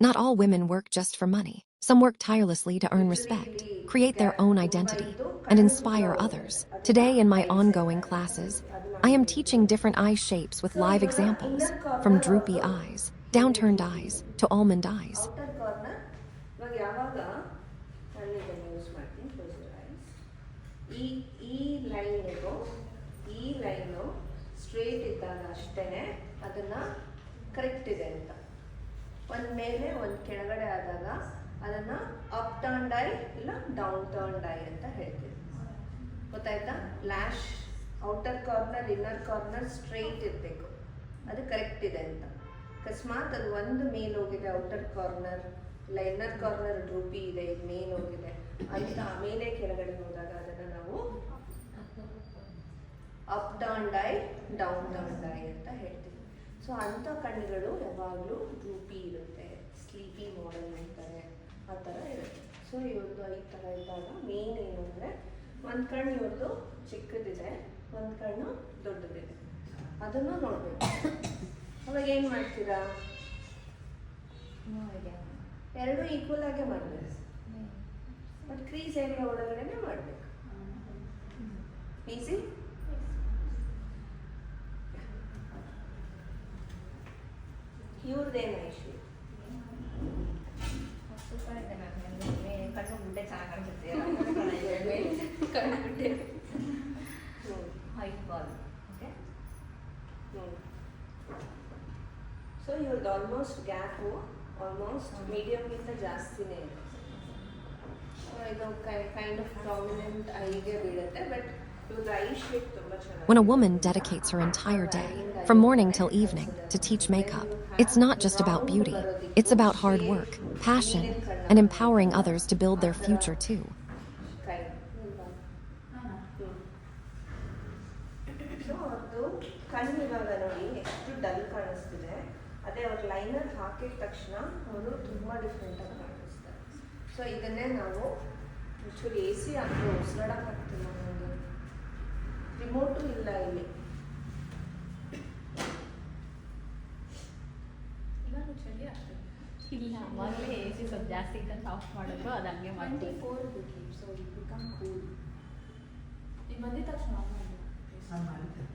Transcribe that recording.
Not all women work just for money. Some work tirelessly to earn literally respect, ಇಲ್ಲಿ create their own ತುಂಬ identity, ಇದ್ದು and ಕಣ್ಣು ಸುತ್ತ inspire ಹೋಗುತ್ತೆ others. ಅದನ್ನ Today, in my I set ongoing ಅಂತ classes, ಹೇಳ್ತೀವಿ ಅದು I ನಾನು am teaching ಹೇಳ್ತೀನಿ. different eye shapes with so live ಇವಾಗ examples, inner from corner droopy ಅವ್ರದ್ದು eyes, ಹೀಗೆ downturned ಡ್ರೂಪ್ eyes, ಇದೆ. to almond eyes. Outer corner ಇವಾಗ ಯಾವಾಗ ನಾನು ಇದನ್ನು ಯೂಸ್ ಮಾಡ್ತೀನಿ ಕ್ಲೋಸ್ ಯುವರ್ ಐಸ್. ಈ ಲೈನಿಗೂ ಈ ಲೈನು ಸ್ಟ್ರೇಟ್ ಇದ್ದಾಗ ಅಷ್ಟೇ ಅದನ್ನು ಕರೆಕ್ಟ್ ಇದೆ ಅಂತ. ಒಂದು ಮೇಲೆ ಒಂದು ಕೆಳಗಡೆ ಆದಾಗ ಅದನ್ನು ಅಪ್ ಟರ್ನ್ಡ್ ಐ ಇಲ್ಲ ಡೌನ್ ಟರ್ನ್ಡ್ ಐ ಅಂತ ಹೇಳ್ತೀವಿ. ಗೊತ್ತಾಯ್ತಾ? Lash outer corner inner corner straight ಇರಬೇಕು, ಅದು ಕರೆಕ್ಟ್ ಇದೆ ಅಂತ. ಅಕಸ್ಮಾತ್ ಅದು ಒಂದು ಮೇಲ್ ಹೋಗಿದೆ ಔಟರ್ ಕಾರ್ನರ್ ಇಲ್ಲ ಇನ್ನರ್ ಕಾರ್ನರ್ ಡ್ರೂಪಿ ಇದೆ, ಇದು ಮೇಲ್ ಹೋಗಿದೆ ಅಂತ ಮೇಲೆ ಕೆಳಗಡೆ ಹೋದಾಗ ಅದನ್ನು ನಾವು up turned I down turned I ಅಂತ ಹೇಳ್ತೀವಿ. ಸೊ ಅಂಥ ಕಣ್ಣುಗಳು ಯಾವಾಗಲೂ ಡ್ರೂಪಿ ಇರುತ್ತೆ, ಸ್ಲೀಪಿ ಮಾಡೆಲ್ ಅಂತಾರೆ, ಆ ಥರ ಇರುತ್ತೆ. ಸೊ ಇವ್ರದ್ದು ಈ ಥರ ಇದ್ದಾಗ ಮೇನ್ ಏನು ಅಂದರೆ ಒಂದು ಕಣ್ಣು ಇವ್ರದ್ದು ಚಿಕ್ಕದಿದೆ, ಒಂದು ಕಣ್ಣು ದೊಡ್ಡದಿದೆ, ಅದನ್ನು ನೋಡಬೇಕು. ಅವಾಗ ಏನು ಮಾಡ್ತೀರಾ? ಎರಡು ಈಕ್ವಲ್ ಆಗೇ ಮಾಡಬೇಕು, ಬಟ್ ಕ್ರೀಸ್ ಏರಿಯಾ ಒಳಗಡೆ ಮಾಡಬೇಕು. ಈಸಿ. ಇವ್ರದ್ದೇನು ಐಶು? ಕಣ್ಣು ಗುಡ್ಡೆ ಚೆನ್ನಾಗಿ ಕಾಣಿಸುತ್ತೆ. ಕಣ್ಣು ಗುಡ್ಡೆ ವೈಟ್ ಬಾಲ್. ಓಕೆ. ಸೊ ಇವ್ರದ್ದು ಆಲ್ಮೋಸ್ಟ್ ಗ್ಯಾಪು ಆಲ್ಮೋಸ್ಟ್ ಮೀಡಿಯಮ್ಗಿಂತ ಜಾಸ್ತಿನೇ ಇದೆ. ಇದು ಕೈಂಡ್ ಆಫ್ ಪ್ರಾಮಿನೆಂಟ್ ಐಗೆ ಬೀಳುತ್ತೆ, ಬಟ್ ಇವ್ರದ್ದು ಐ ಶೇಪ್ ತುಂಬ ಚೆನ್ನಾಗಿ. When a woman dedicates her entire day, from morning till evening, to teach makeup, it's not just about beauty, it's about hard work, passion, and empowering others to build their future too. So ಅವ್ರದ್ದು ಕಣ್ಣು ಇವಾಗ ನೋಡಿ ಎಷ್ಟು dull ಕಾಣಿಸ್ತಿದೆ, ಅದೇ ಅವ್ರ liner ಹಾಕಿದ ತಕ್ಷಣ ಅವರು ತುಂಬ ಡಿಫ್ರೆಂಟಾಗಿ ಕಾಣಿಸ್ತಾರೆ. ಸೊ ಇದನ್ನೇ ನಾವು ಒಂಚೂರು ಎ ಸಿ ಹಾಕಿ ಉಸಿರಾಡಕ್ಕೆ ಆಗ್ತಿಲ್ಲ, ನನಗೆ ರಿಮೋಟು ಇಲ್ಲ ಇಲ್ಲಿ. ಇವಾಗ ಚಳಿ ಆಗ್ತದೆ. ಇಲ್ಲ ಅವಾಗಲೇ ಎ ಸಿ ಸ್ವಲ್ಪ ಜಾಸ್ತಿ ಇದ್ದಂತ ಆಫ್ ಮಾಡಿದ್ರು ಅದು ಹಂಗೆ ಮಾಡ್ತೀವಿ. 24 ಸೊ ಇಟ್ ಬಿಕಮ್ ಕೂಲ್. ಈಗ ಬಂದಿದ ತಕ್ಷಣ ಆಫ್ ಮಾಡಿ. ಮಾಡ್ತೇನೆ.